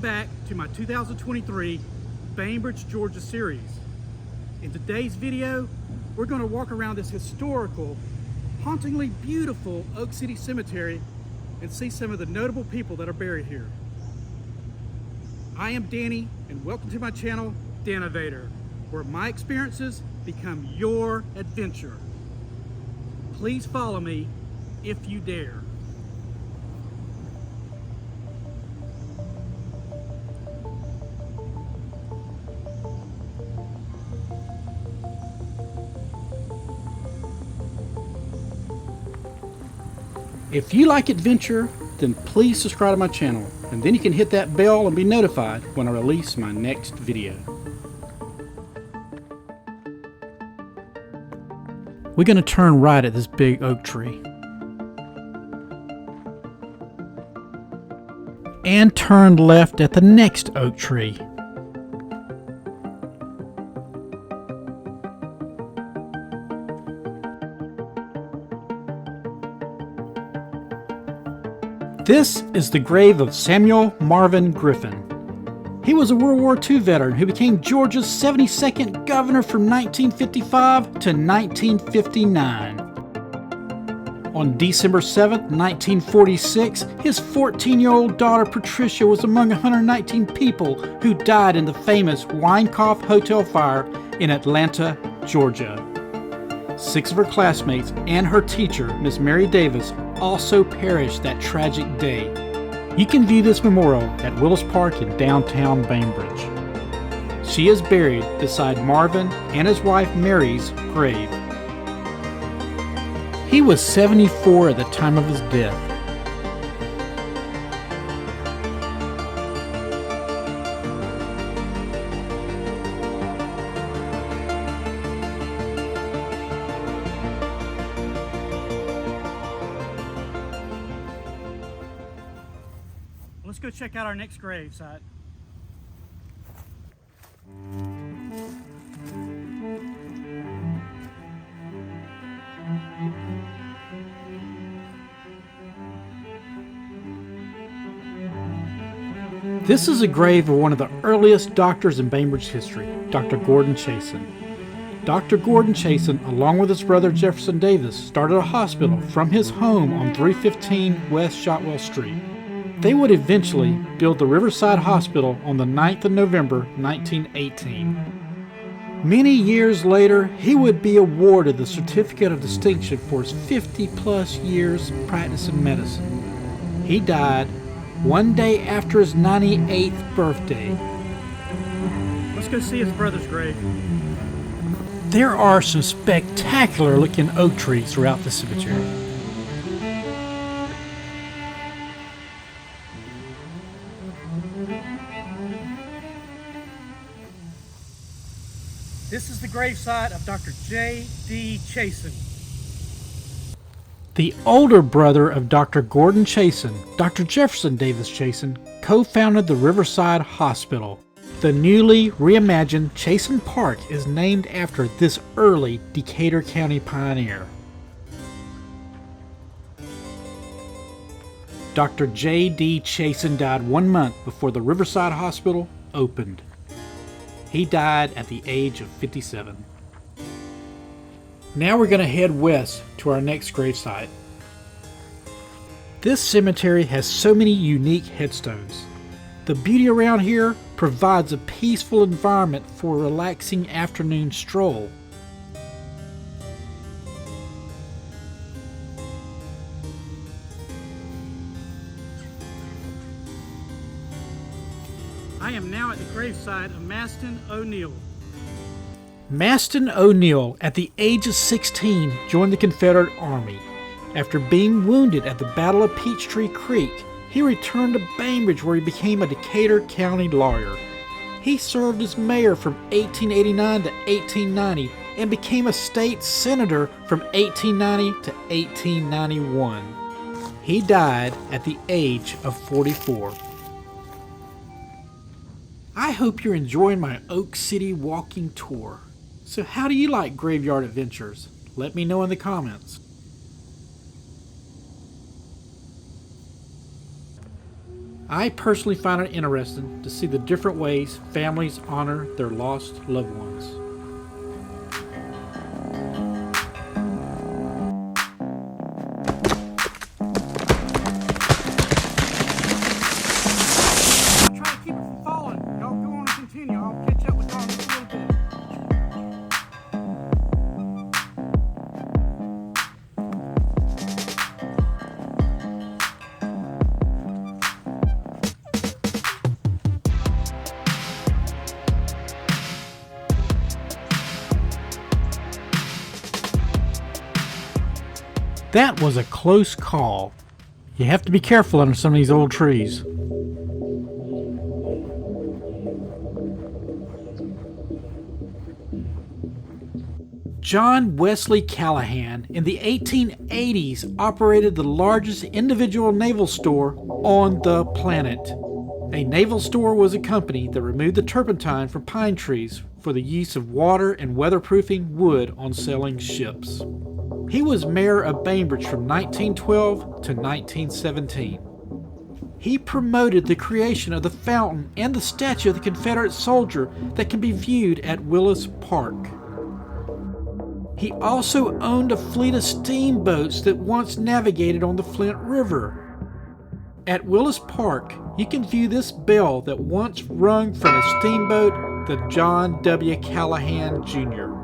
back to my 2023 Bainbridge, Georgia series. In today's video, we're going to walk around this historical, hauntingly beautiful Oak City Cemetery and see some of the notable people that are buried here. I am Danny, and welcome to my channel, Danovator, where my experiences become your adventure. Please follow me if you dare. If you like adventure, then please subscribe to my channel, and then you can hit that bell and be notified when I release my next video. We're going to turn right at this big oak tree. And turn left at the next oak tree. This is the grave of Samuel Marvin Griffin. He was a World War II veteran who became Georgia's 72nd governor from 1955 to 1959. On December 7, 1946, his 14-year-old daughter Patricia was among 119 people who died in the famous Weinkauf Hotel fire in Atlanta, Georgia. 6 of her classmates and her teacher, Miss Mary Davis, also perished that tragic day. You can view this memorial at Willis Park in downtown Bainbridge. She is buried beside Marvin and his wife Mary's grave. He was 74 at the time of his death. Let's go check out our next grave site. This is a grave of one of the earliest doctors in Bainbridge history, Dr. Gordon Chason. Dr. Gordon Chason, along with his brother Jefferson Davis, started a hospital from his home on 315 West Shotwell Street. They would eventually build the Riverside Hospital on the 9th of November, 1918. Many years later, he would be awarded the Certificate of Distinction for his 50-plus years practicing medicine. He died one day after his 98th birthday. Let's go see his brother's grave. There are some spectacular-looking oak trees throughout the cemetery. This is the gravesite of Dr. J.D. Chason. The older brother of Dr. Gordon Chason, Dr. Jefferson Davis Chason, co-founded the Riverside Hospital. The newly reimagined Chason Park is named after this early Decatur County pioneer. Dr. J.D. Chason died 1 month before the Riverside Hospital opened. He died at the age of 57. Now we're going to head west to our next gravesite. This cemetery has so many unique headstones. The beauty around here provides a peaceful environment for a relaxing afternoon stroll. I am now at the gravesite of Maston O'Neal. Maston O'Neal, at the age of 16, joined the Confederate Army. After being wounded at the Battle of Peachtree Creek, he returned to Bainbridge where he became a Decatur County lawyer. He served as mayor from 1889 to 1890 and became a state senator from 1890 to 1891. He died at the age of 44. I hope you're enjoying my Oak City walking tour. So how do you like graveyard adventures? Let me know in the comments. I personally find it interesting to see the different ways families honor their lost loved ones. I'll try to keep it from falling. Y'all go on and continue. I'll catch up with y'all in just a little bit. That was a close call. You have to be careful under some of these old trees. John Wesley Callahan in the 1880s operated the largest individual naval store on the planet. A naval store was a company that removed the turpentine from pine trees for the use of water and weatherproofing wood on sailing ships. He was mayor of Bainbridge from 1912 to 1917. He promoted the creation of the fountain and the statue of the Confederate soldier that can be viewed at Willis Park. He also owned a fleet of steamboats that once navigated on the Flint River. At Willis Park, you can view this bell that once rung from a steamboat, the John W. Callahan Jr.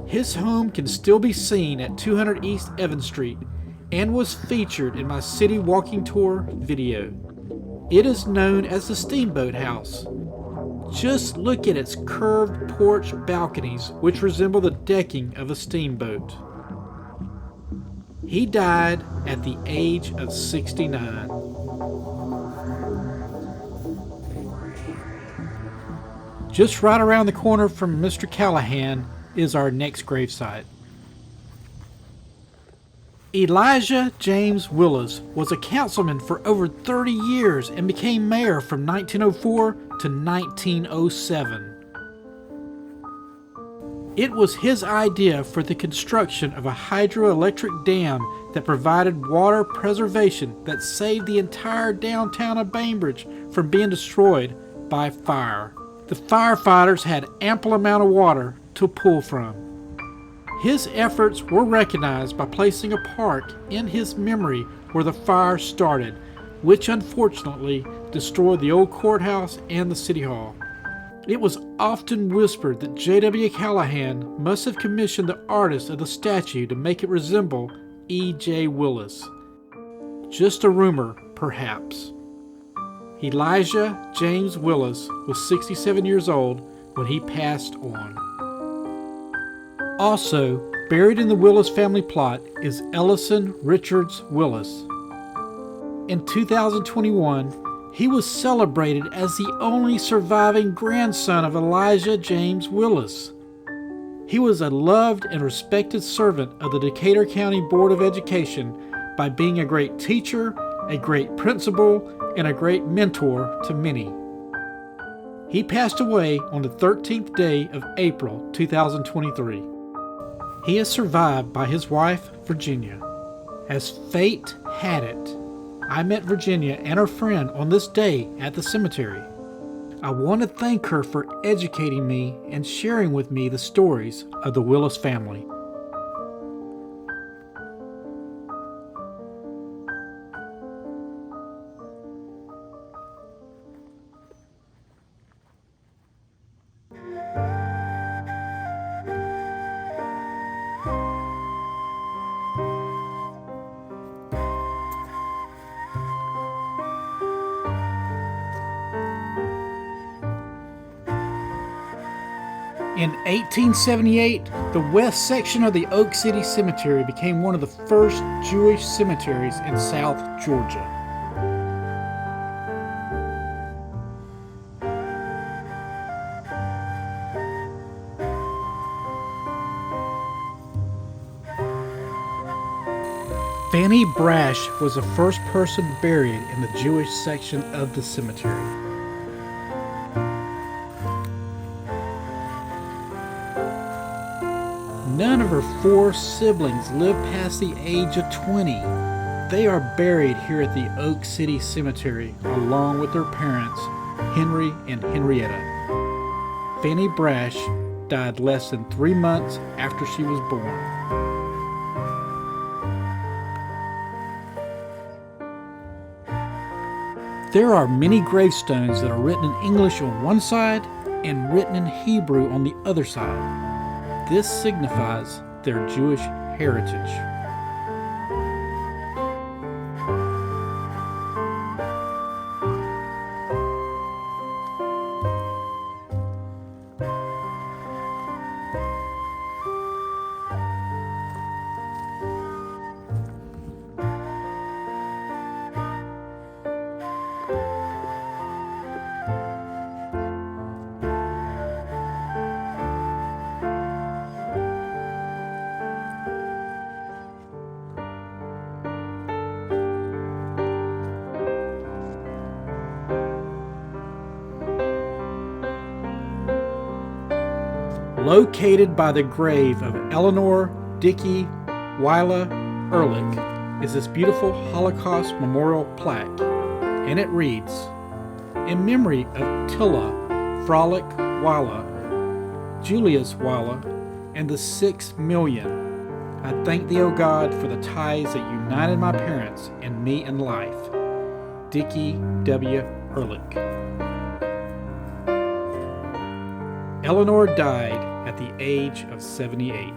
His home can still be seen at 200 East Evans Street and was featured in my city walking tour video. It is known as the Steamboat House. Just look at its curved porch balconies, which resemble the decking of a steamboat. He died at the age of 69. Just right around the corner from Mr. Callahan is our next gravesite. Elijah James Willis was a councilman for over 30 years and became mayor from 1904 to 1907. It was his idea for the construction of a hydroelectric dam that provided water preservation that saved the entire downtown of Bainbridge from being destroyed by fire. The firefighters had ample amount of water to pull from. His efforts were recognized by placing a park in his memory where the fire started, which unfortunately destroyed the old courthouse and the city hall. It was often whispered that J.W. Callahan must have commissioned the artist of the statue to make it resemble E.J. Willis. Just a rumor, perhaps. Elijah James Willis was 67 years old when he passed on. Also, buried in the Willis family plot is Ellison Richards Willis. In 2021, he was celebrated as the only surviving grandson of Elijah James Willis. He was a loved and respected servant of the Decatur County Board of Education by being a great teacher, a great principal, and a great mentor to many. He passed away on the 13th day of April 2023. He is survived by his wife, Virginia. As fate had it, I met Virginia and her friend on this day at the cemetery. I want to thank her for educating me and sharing with me the stories of the Willis family. In 1878, the west section of the Oak City Cemetery became one of the first Jewish cemeteries in South Georgia. Fannie Brash was the first person buried in the Jewish section of the cemetery. None of her 4 siblings lived past the age of 20. They are buried here at the Oak City Cemetery along with their parents, Henry and Henrietta. Fannie Brash died less than 3 months after she was born. There are many gravestones that are written in English on one side and written in Hebrew on the other side. This signifies their Jewish heritage. Located by the grave of Eleanor Dickey Wyla Ehrlich is this beautiful Holocaust memorial plaque, and it reads, "In memory of Tilla Frolic Wyla, Julius Wyla, and the 6 million, I thank thee, O God, for the ties that united my parents and me in life. Dickey W. Ehrlich." Eleanor died at the age of 78.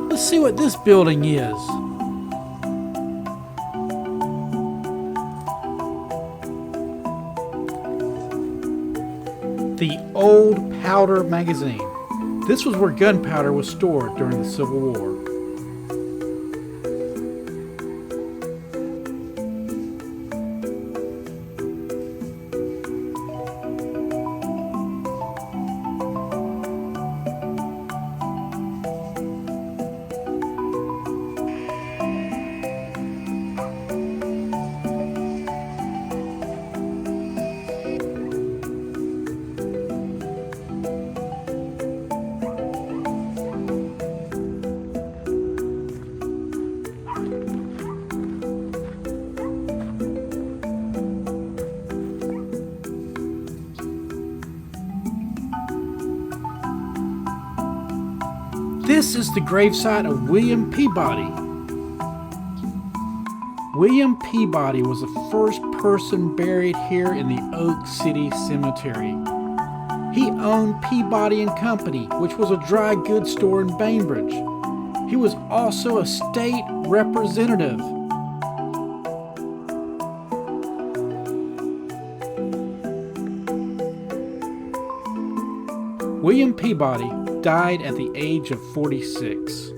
Let's see what this building is. The Old Powder Magazine. This was where gunpowder was stored during the Civil War. This is the gravesite of William Peabody. William Peabody was the first person buried here in the Oak City Cemetery. He owned Peabody and Company, which was a dry goods store in Bainbridge. He was also a state representative. William Peabody died at the age of 46.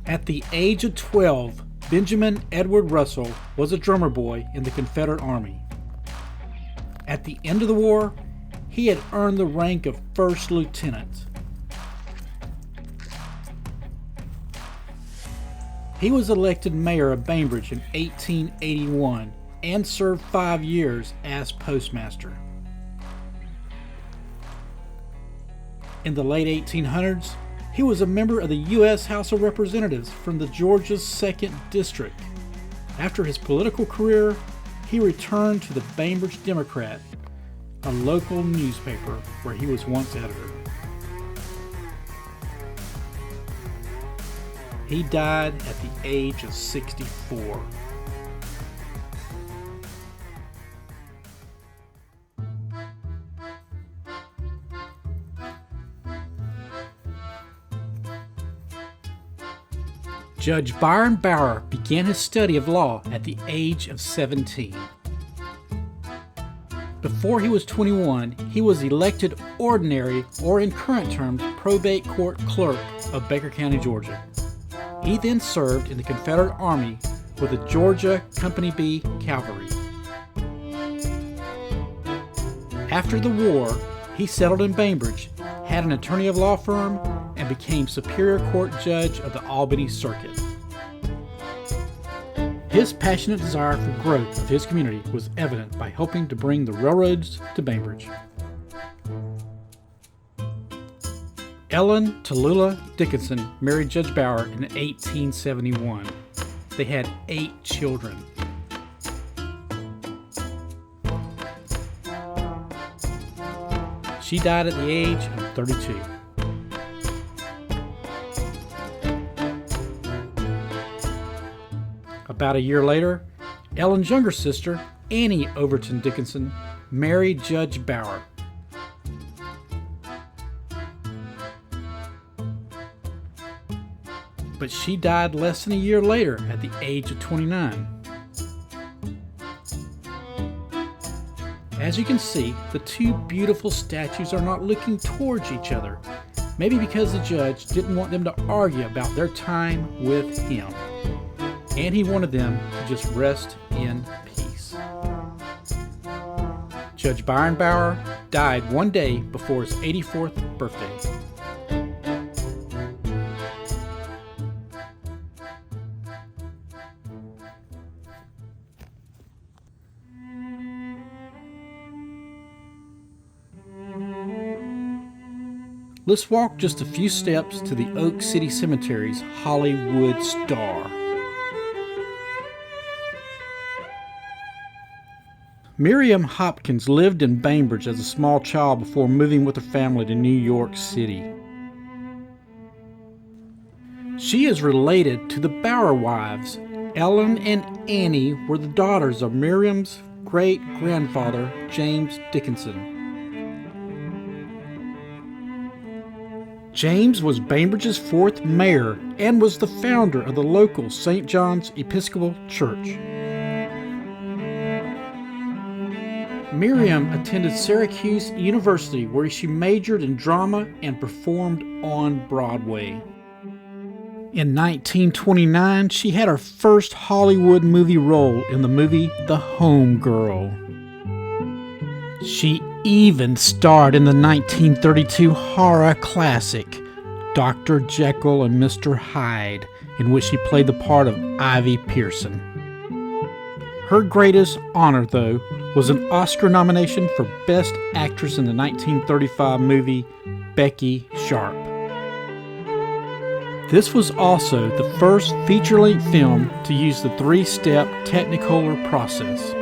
At the age of 12, Benjamin Edward Russell was a drummer boy in the Confederate Army. At the end of the war, he had earned the rank of first lieutenant. He was elected mayor of Bainbridge in 1881 and served 5 years as postmaster. In the late 1800s, he was a member of the U.S. House of Representatives from the Georgia's 2nd District. After his political career, he returned to the Bainbridge Democrat, a local newspaper where he was once editor. He died at the age of 64. Judge Byron Bower began his study of law at the age of 17. Before he was 21, he was elected ordinary, or in current terms, probate court clerk of Baker County, Georgia. He then served in the Confederate Army with the Georgia Company B Cavalry. After the war, he settled in Bainbridge, had an attorney of law firm, and became Superior Court Judge of the Albany Circuit. His passionate desire for growth of his community was evident by helping to bring the railroads to Bainbridge. Ellen Tallulah Dickinson married Judge Bower in 1871. They had 8 children. She died at the age of 32. About a year later, Ellen's younger sister, Annie Overton Dickinson, married Judge Bower. But she died less than a year later at the age of 29. As you can see, the 2 beautiful statues are not looking towards each other, maybe because the judge didn't want them to argue about their time with him, and he wanted them to just rest in peace. Judge Byron Bower died one day before his 84th birthday. Let's walk just a few steps to the Oak City Cemetery's Hollywood star. Miriam Hopkins lived in Bainbridge as a small child before moving with her family to New York City. She is related to the Bower wives. Ellen and Annie were the daughters of Miriam's great-grandfather, James Dickinson. James was Bainbridge's 4th mayor and was the founder of the local St. John's Episcopal Church. Miriam attended Syracuse University, where she majored in drama and performed on Broadway. In 1929, she had her first Hollywood movie role in the movie The Home Girl. She even starred in the 1932 horror classic Dr. Jekyll and Mr. Hyde, in which she played the part of Ivy Pearson. Her greatest honor, though, was an Oscar nomination for Best Actress in the 1935 movie Becky Sharp. This was also the first feature-length film to use the 3-step Technicolor process.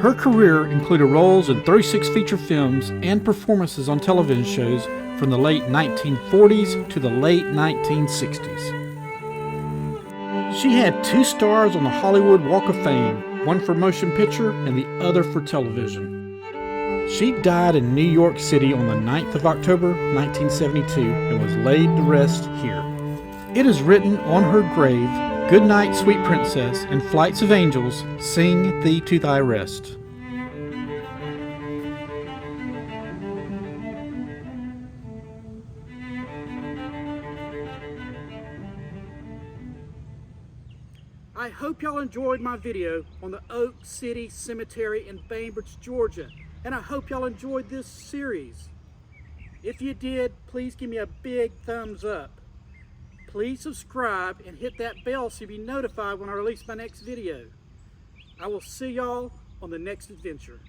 Her career included roles in 36 feature films and performances on television shows from the late 1940s to the late 1960s. She had 2 stars on the Hollywood Walk of Fame, one for motion picture and the other for television. She died in New York City on the 9th of October, 1972, and was laid to rest here. It is written on her grave, "Good night, sweet princess, and flights of angels, sing thee to thy rest." I hope y'all enjoyed my video on the Oak City Cemetery in Bainbridge, Georgia, and I hope y'all enjoyed this series. If you did, please give me a big thumbs up. Please subscribe and hit that bell so you'll be notified when I release my next video. I will see y'all on the next adventure.